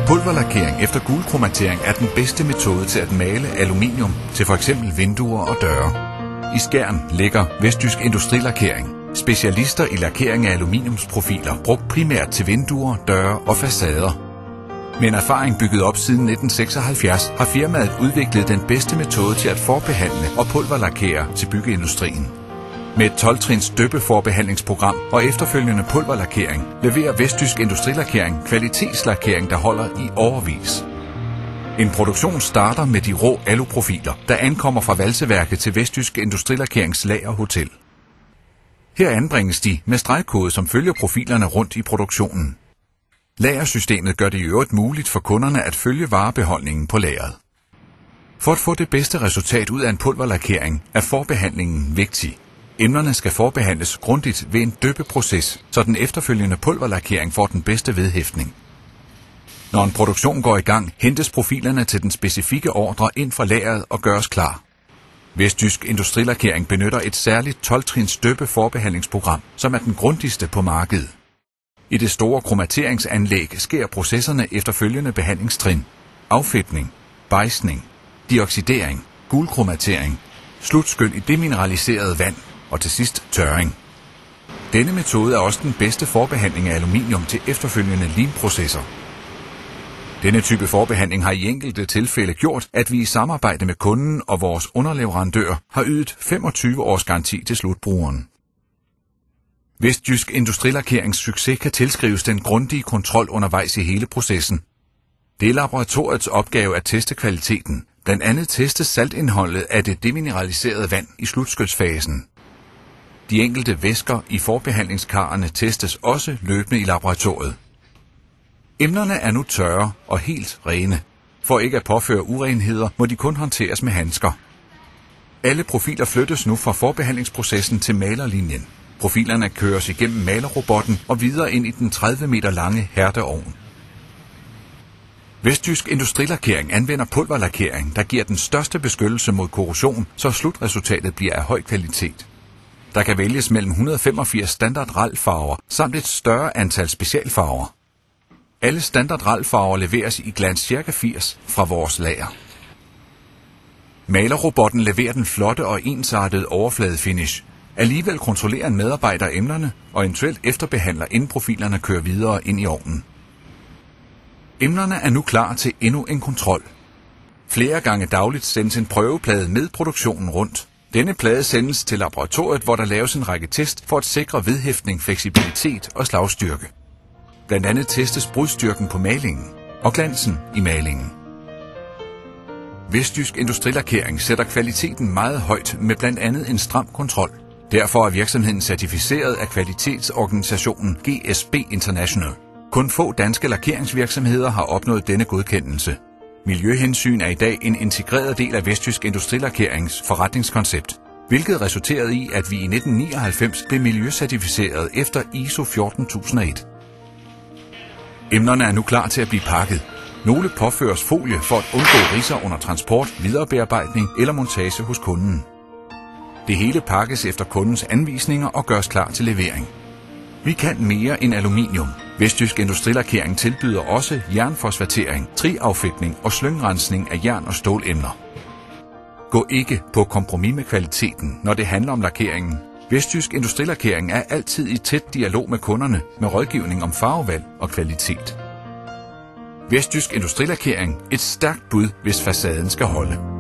Pulverlakering efter gulkromatering er den bedste metode til at male aluminium til f.eks. vinduer og døre. I Skjern ligger Vestjysk Industrilakering. Specialister i lakering af aluminiumsprofiler, brugt primært til vinduer, døre og facader. Med en erfaring bygget op siden 1976 har firmaet udviklet den bedste metode til at forbehandle og pulverlakere til byggeindustrien. Med et 12-trins døbeforbehandlingsprogram og efterfølgende pulverlakering leverer Vestjysk Industrilakering kvalitetslakering, der holder i årevis. En produktion starter med de rå aluprofiler, der ankommer fra valseværket til Vestjysk Industrilakerings lagerhotel. Her anbringes de med stregkode, som følger profilerne rundt i produktionen. Lagersystemet gør det i øvrigt muligt for kunderne at følge varebeholdningen på lageret. For at få det bedste resultat ud af en pulverlakering er forbehandlingen vigtig. Emnerne skal forbehandles grundigt ved en døbeproces, så den efterfølgende pulverlakering får den bedste vedhæftning. Når en produktion går i gang, hentes profilerne til den specifikke ordre ind fra lageret og gøres klar. Vestjysk Industrilakering benytter et særligt 12-trins døbeforbehandlingsprogram, som er den grundigste på markedet. I det store kromateringsanlæg sker processerne efter følgende behandlingstrin: affedtning, bejsning, dioxidering, gulkromatering, slutskyld i demineraliseret vand og til sidst tørring. Denne metode er også den bedste forbehandling af aluminium til efterfølgende limprocesser. Denne type forbehandling har i enkelte tilfælde gjort, at vi i samarbejde med kunden og vores underleverandør har ydet 25 års garanti til slutbrugeren. Vestjysk Industrilakerings succes kan tilskrives den grundige kontrol undervejs i hele processen. Det er laboratoriets opgave at teste kvaliteten. Blandt andet testes saltindholdet af det demineraliserede vand i slutskyldsfasen. De enkelte væsker i forbehandlingskarrene testes også løbende i laboratoriet. Emnerne er nu tørre og helt rene. For ikke at påføre urenheder, må de kun håndteres med handsker. Alle profiler flyttes nu fra forbehandlingsprocessen til malerlinjen. Profilerne køres igennem malerrobotten og videre ind i den 30 meter lange hærdeovn. Vestjysk Industrilakering anvender pulverlakering, der giver den største beskyttelse mod korrosion, så slutresultatet bliver af høj kvalitet. Der kan vælges mellem 185 standard RAL-farver samt et større antal specialfarver. Alle standard RAL-farver leveres i glans ca. 80 fra vores lager. Malerrobotten leverer den flotte og ensartede overfladefinish. Alligevel kontrollerer en medarbejder emnerne og eventuelt efterbehandler, inden profilerne kører videre ind i ovnen. Emnerne er nu klar til endnu en kontrol. Flere gange dagligt sendes en prøveplade med produktionen rundt. Denne plade sendes til laboratoriet, hvor der laves en række test for at sikre vedhæftning, fleksibilitet og slagstyrke. Blandt andet testes brudstyrken på malingen og glansen i malingen. Vestjysk Industrilakering sætter kvaliteten meget højt med blandt andet en stram kontrol. Derfor er virksomheden certificeret af kvalitetsorganisationen GSB International. Kun få danske lakeringsvirksomheder har opnået denne godkendelse. Miljøhensyn er i dag en integreret del af Vestjysk Industrilakerings forretningskoncept, hvilket resulterede i, at vi i 1999 blev miljøcertificeret efter ISO 14001. Emnerne er nu klar til at blive pakket. Nogle påføres folie for at undgå ridser under transport, viderebearbejdning eller montage hos kunden. Det hele pakkes efter kundens anvisninger og gøres klar til levering. Vi kan mere end aluminium. Vestjysk Industrilakering tilbyder også jernfosfatering, triaffedtning og slyngrensning af jern- og stålemner. Gå ikke på kompromis med kvaliteten, når det handler om lakeringen. Vestjysk Industrilakering er altid i tæt dialog med kunderne med rådgivning om farvevalg og kvalitet. Vestjysk Industrilakering, et stærkt bud, hvis facaden skal holde.